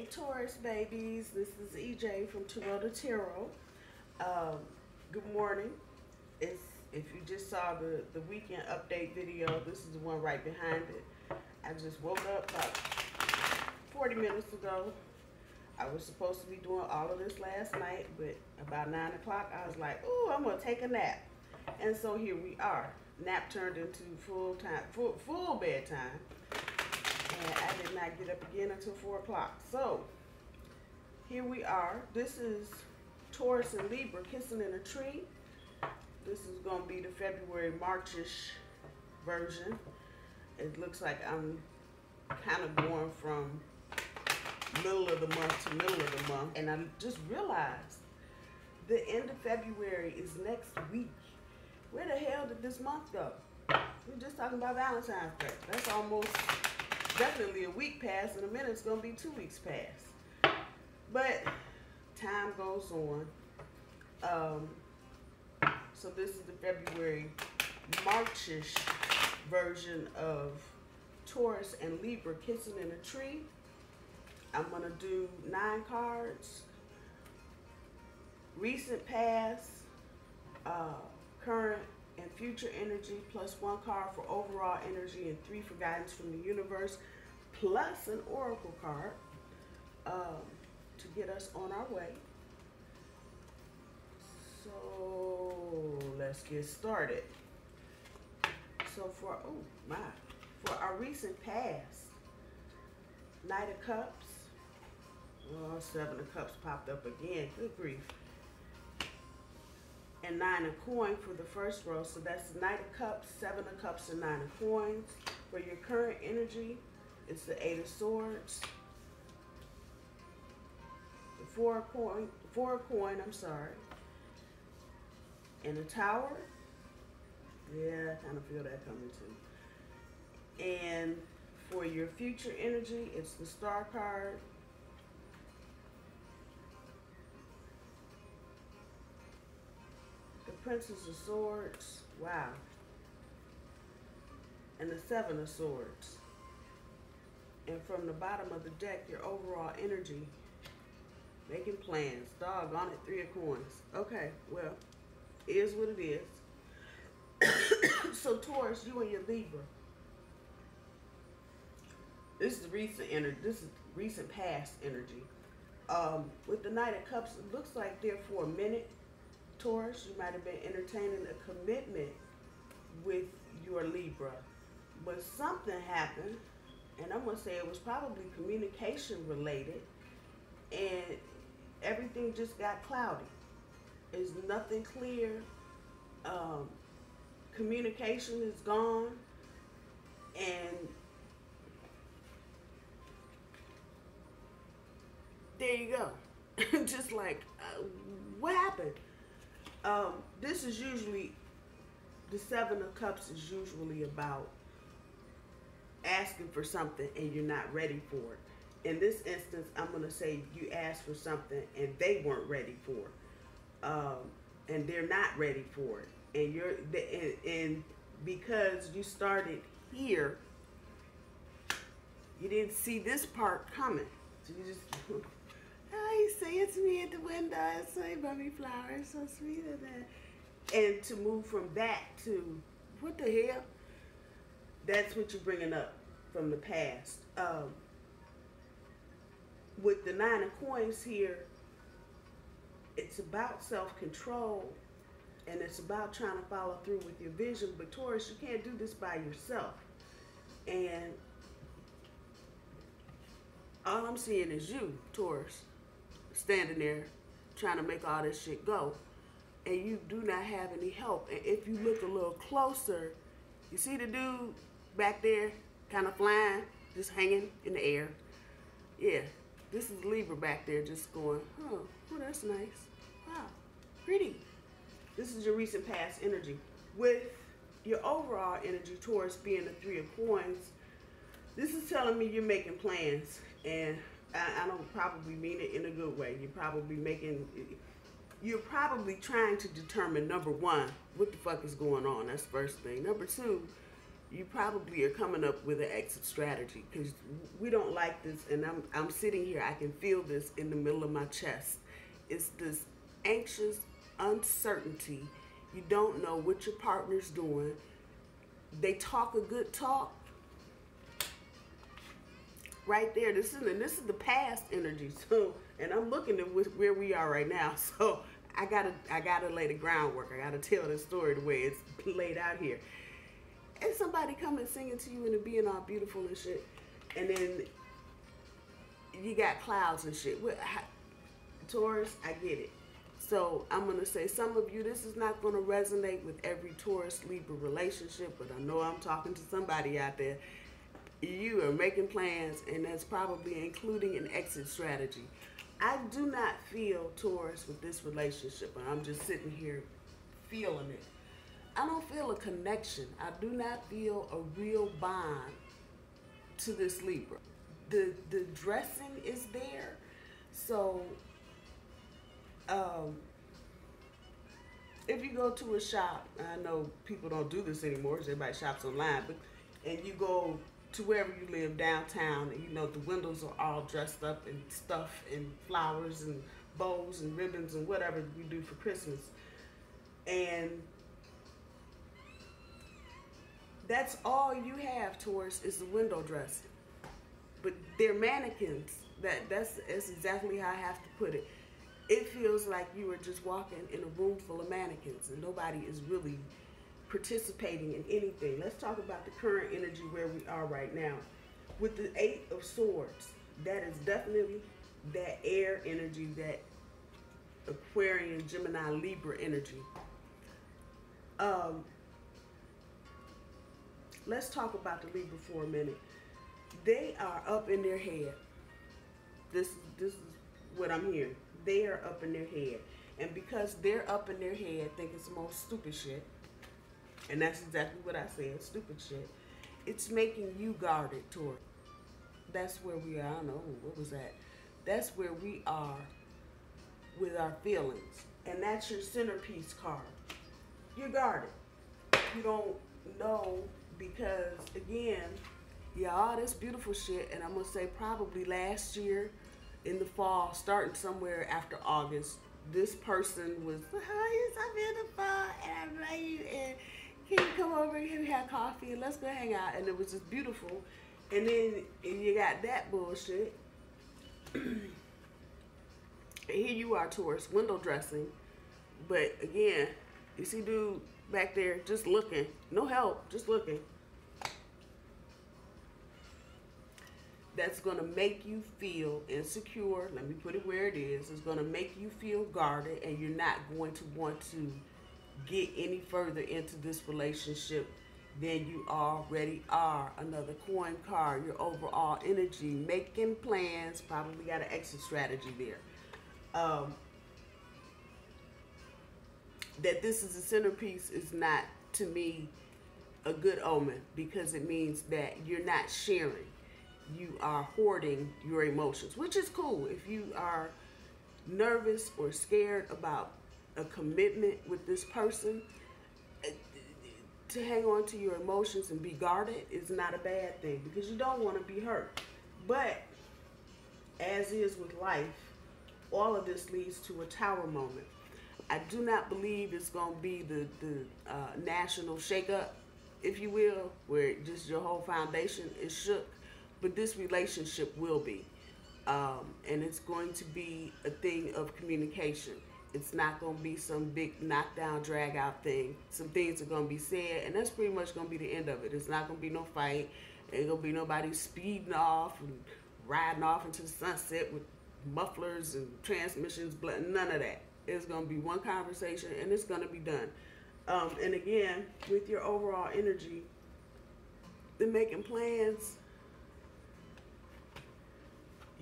Hey Taurus babies, this is EJ from Taurota Tarot. Good morning. If you just saw the weekend update video, this is the one right behind it. I just woke up about 40 minutes ago. I was supposed to be doing all of this last night, but about 9 o'clock I was like, ooh, I'm gonna take a nap. And so here we are. Nap turned into full bedtime. And I did not get up again until 4 o'clock. So here we are. This is Taurus and Libra kissing in a tree. This is going to be the February, Marchish version. It looks like I'm kind of going from middle of the month to middle of the month. And I just realized the end of February is next week. Where the hell did this month go? We're just talking about Valentine's Day. That's almost definitely a week past. In a minute it's going to be 2 weeks past. But time goes on. So this is the February Marchish version of Taurus and Libra kissing in a tree. I'm going to do 9 cards. Recent past, current and future energy, plus 1 card for overall energy and 3 for guidance from the universe, plus an oracle card to get us on our way. So let's get started. So for our recent past, Knight of Cups, oh, 7 of Cups popped up again, good grief, and 9 of Coins for the first row. So that's the Knight of Cups, 7 of Cups, and 9 of Coins. For your current energy, it's the 8 of Swords, the 4 of Coin, and the Tower. Yeah, I kind of feel that coming too. And for your future energy, it's the Star card, the Princess of Swords, wow, and the 7 of Swords. And from the bottom of the deck, your overall energy, making plans, doggone it, 3 of Coins. Okay, well, it is what it is. So Taurus, you and your Libra, this is recent energy. This is recent past energy. With the Knight of Cups, it looks like there for a minute, Taurus, you might have been entertaining a commitment with your Libra, but something happened, and I'm gonna say it was probably communication related, and everything just got cloudy. There's nothing clear. Communication is gone, and there you go. Just like, what happened? This is usually, the 7 of Cups is usually about asking for something and you're not ready for it. In this instance, I'm going to say you asked for something and they weren't ready for it. And they're not ready for it. And because you started here, you didn't see this part coming. So you just, oh, he's saying to me at the window, so he brought me flowers, so sweet of that. And to move from that to, what the hell? That's what you're bringing up from the past. With the 9 of Coins here, it's about self-control, and it's about trying to follow through with your vision. But Taurus, you can't do this by yourself. And all I'm seeing is you, Taurus, standing there trying to make all this shit go. And you do not have any help. And if you look a little closer, you see the dude back there kind of flying, just hanging in the air. Yeah, this is Libra back there just going, oh, that's nice. Wow, pretty. This is your recent past energy. With your overall energy, Taurus, being the 3 of Coins, this is telling me you're making plans. And I don't probably mean it in a good way. You're probably trying to determine, number 1, what the fuck is going on. That's the first thing. Number 2, you probably are coming up with an exit strategy because we don't like this. And I'm sitting here, I can feel this in the middle of my chest. It's this anxious uncertainty. You don't know what your partner's doing. They talk a good talk. Right there, this is the past energy. So, and I'm looking at where we are right now. So I gotta lay the groundwork. I gotta tell this story the way it's laid out here. And somebody coming singing to you and it being all beautiful and shit, and then you got clouds and shit. Taurus, I get it. So I'm gonna say some of you, this is not gonna resonate with every Taurus Libra relationship, but I know I'm talking to somebody out there. You are making plans, and that's probably including an exit strategy. I do not feel Taurus with this relationship, and I'm just sitting here feeling it. I don't feel a connection. I do not feel a real bond to this Libra. The dressing is there, so if you go to a shop, I know people don't do this anymore because everybody shops online, but and you go to wherever you live downtown, and you know the windows are all dressed up in stuff and flowers and bows and ribbons and whatever we do for Christmas, and that's all you have, Taurus, is the window dressing. But they're mannequins. That's exactly how I have to put it. It feels like you are just walking in a room full of mannequins and nobody is really participating in anything. Let's talk about the current energy where we are right now. With the 8 of Swords, that is definitely that air energy, that Aquarian, Gemini, Libra energy. Let's talk about the Libra for a minute. They are up in their head. This is what I'm hearing. They are up in their head. And because they're up in their head thinking some more stupid shit, and that's exactly what I said, stupid shit, it's making you guarded, Taurus. That's where we are. I don't know, what was that? That's where we are with our feelings. And that's your centerpiece card. You're guarded. You don't know because, again, yeah, all this beautiful shit, and I'm going to say probably last year in the fall, starting somewhere after August, this person was, hi, I'm in the fall, and I'm ready, and can you come over here and have coffee, and let's go hang out, and it was just beautiful. And then you got that bullshit. And here you are, Taurus, window dressing. But again, you see dude back there just looking, no help, just looking. That's going to make you feel insecure. Let me put it where it is. It's going to make you feel guarded, and you're not going to want to get any further into this relationship than you already are. Another coin card, your overall energy, making plans, probably got an exit strategy there. That this is a centerpiece is not, to me, a good omen, because it means that you're not sharing. You are hoarding your emotions, which is cool. If you are nervous or scared about a commitment with this person, to hang on to your emotions and be guarded is not a bad thing, because you don't want to be hurt. But as is with life, all of this leads to a tower moment. I do not believe it's going to be the national shakeup, if you will, where just your whole foundation is shook. But this relationship will be. And it's going to be a thing of communication. It's not going to be some big knockdown, drag out thing. Some things are going to be said, and that's pretty much going to be the end of it. It's not going to be no fight. Ain't going to be nobody speeding off and riding off into the sunset with mufflers and transmissions. None of that. It's going to be one conversation, and it's going to be done. And again, with your overall energy, the making plans,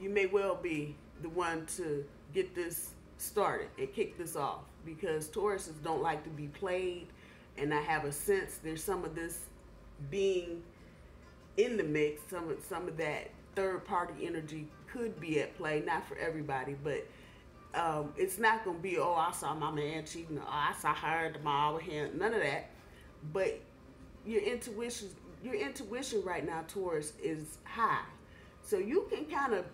you may well be the one to get this started and kick this off, because Tauruses don't like to be played, and I have a sense there's some of this being in the mix. Some of that third party energy could be at play, not for everybody, but it's not going to be, oh, I saw my man cheating, or I saw her tomorrow with him, none of that. But your intuition, your intuition right now, Taurus, is high. So you can kind of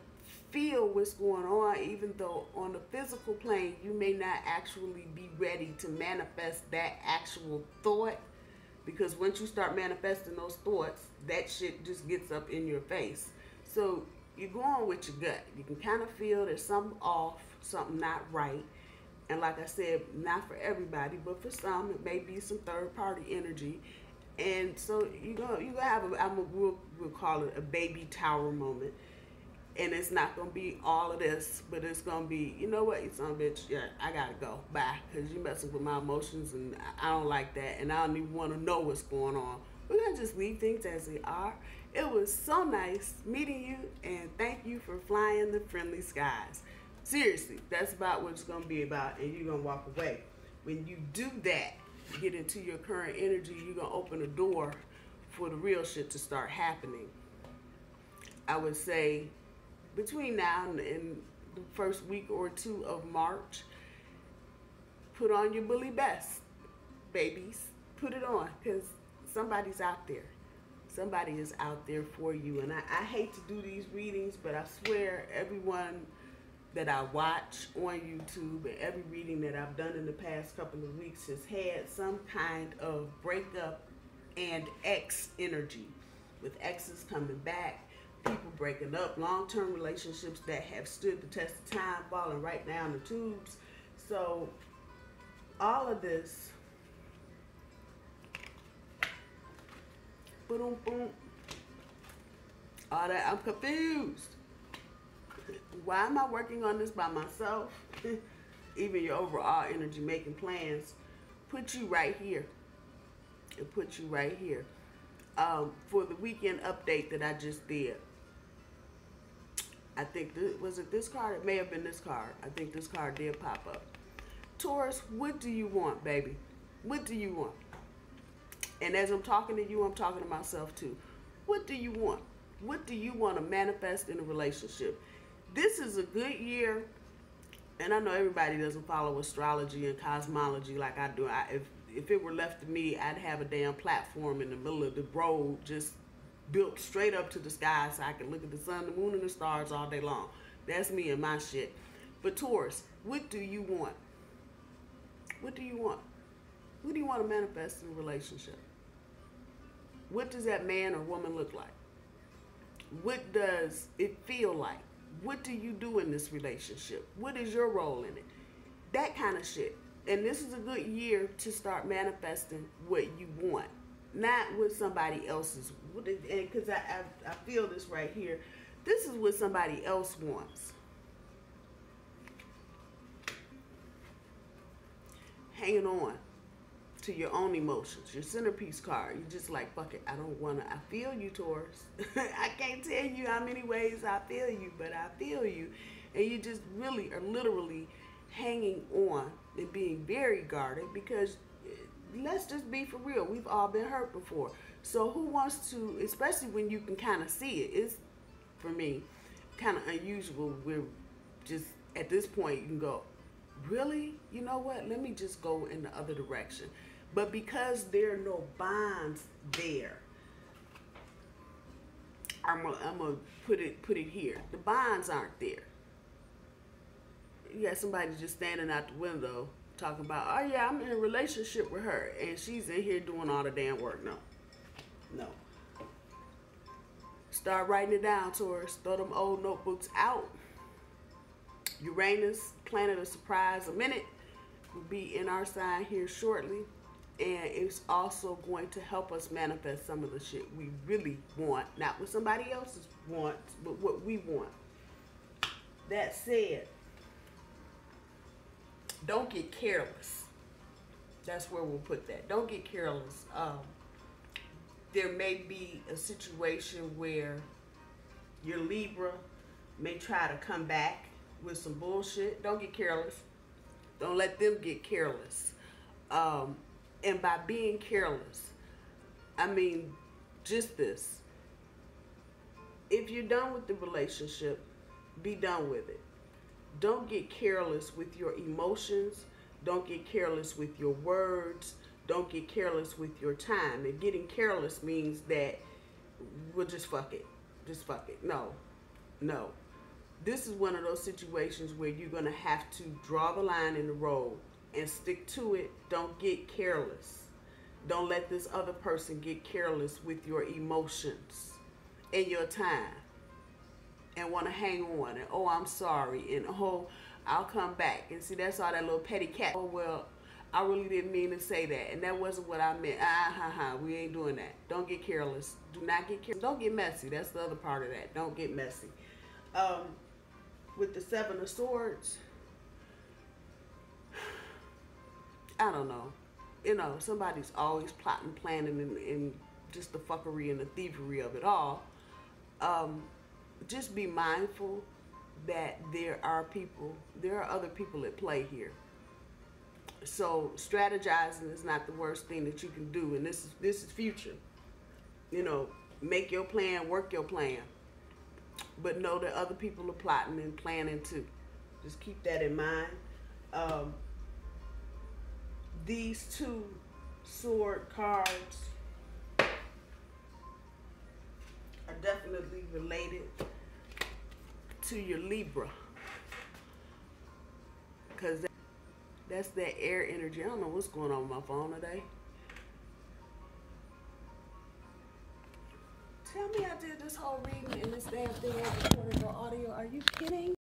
feel what's going on, even though on the physical plane, you may not actually be ready to manifest that actual thought. Because once you start manifesting those thoughts, that shit just gets up in your face. So you're going with your gut. You can kind of feel there's something off, something not right. And like I said, not for everybody, but for some, it may be some third-party energy. And so you're gonna have we'll call it a baby tower moment. And it's not going to be all of this, but it's going to be, you know what, you son of a bitch, yeah, I got to go, bye, because you're messing with my emotions, and I don't like that, and I don't even want to know what's going on. We're going to just leave things as they are. It was so nice meeting you, and thank you for flying the friendly skies. Seriously, that's about what it's going to be about, and you're going to walk away. When you do that, get into your current energy, you're going to open a door for the real shit to start happening. I would say between now and the first week or two of March, put on your bully best, babies. Put it on, because somebody's out there. Somebody is out there for you. And I hate to do these readings, but I swear everyone that I watch on YouTube and every reading that I've done in the past couple of weeks has had some kind of breakup and ex energy, with exes coming back, people breaking up, long-term relationships that have stood the test of time falling right down the tubes. So all of this, boom, boom, all that, I'm confused. Why am I working on this by myself? Even your overall energy, making plans, put you right here. It puts you right here. For the weekend update that I just did, I think, was it this card? It may have been this card. I think this card did pop up. Taurus, what do you want, baby? What do you want? And as I'm talking to you, I'm talking to myself too. What do you want? What do you want to manifest in a relationship? This is a good year, and I know everybody doesn't follow astrology and cosmology like I do. If it were left to me, I'd have a damn platform in the middle of the road just built straight up to the sky so I can look at the sun, the moon, and the stars all day long. That's me and my shit. But Taurus, what do you want? What do you want? What do you want to manifest in a relationship? What does that man or woman look like? What does it feel like? What do you do in this relationship? What is your role in it? That kind of shit. And this is a good year to start manifesting what you want, not what somebody else's. Because I feel this right here. This is what somebody else wants. Hanging on to your own emotions, your centerpiece card. You're just like, fuck it, I don't want to. I feel you, Taurus. I can't tell you how many ways I feel you, but I feel you. And you just really are literally hanging on and being very guarded, because let's just be for real, we've all been hurt before. So who wants to, especially when you can kind of see it, it's, for me, kind of unusual. We're just, at this point, you can go, really? You know what? Let me just go in the other direction. But because there are no bonds there, I'm gonna put it here. The bonds aren't there. You got somebody just standing out the window talking about, oh yeah, I'm in a relationship with her, and she's in here doing all the damn work. No. Start writing it down, Taurus. Throw them old notebooks out. Uranus, planet of surprise, a minute, will be in our sign here shortly. And it's also going to help us manifest some of the shit we really want. Not what somebody else's wants, but what we want. That said, don't get careless. That's where we'll put that. Don't get careless. There may be a situation where your Libra may try to come back with some bullshit. Don't get careless. Don't let them get careless. And by being careless, I mean just this. If you're done with the relationship, be done with it. Don't get careless with your emotions. Don't get careless with your words. don't get careless with your time. And getting careless means that we'll just fuck it. Just fuck it. No. No. This is one of those situations where you're going to have to draw the line in the road and stick to it. Don't get careless. Don't let this other person get careless with your emotions and your time and want to hang on and, oh, I'm sorry, and oh, I'll come back. And see, that's all that little petty cat. Oh, well, I really didn't mean to say that, and that wasn't what I meant. We ain't doing that. Don't get careless. Do not get careless. Don't get messy. That's the other part of that. Don't get messy. With the Seven of Swords, I don't know. You know, somebody's always plotting, planning, and just the fuckery and the thievery of it all. Just be mindful that there are other people at play here. So strategizing is not the worst thing that you can do, and this is future. You know, make your plan, work your plan, but know that other people are plotting and planning too. Just keep that in mind. These two sword cards are definitely related to your Libra, because that's that air energy. I don't know what's going on with my phone today. Tell me I did this whole reading and this damn thing was recorded on audio. Are you kidding?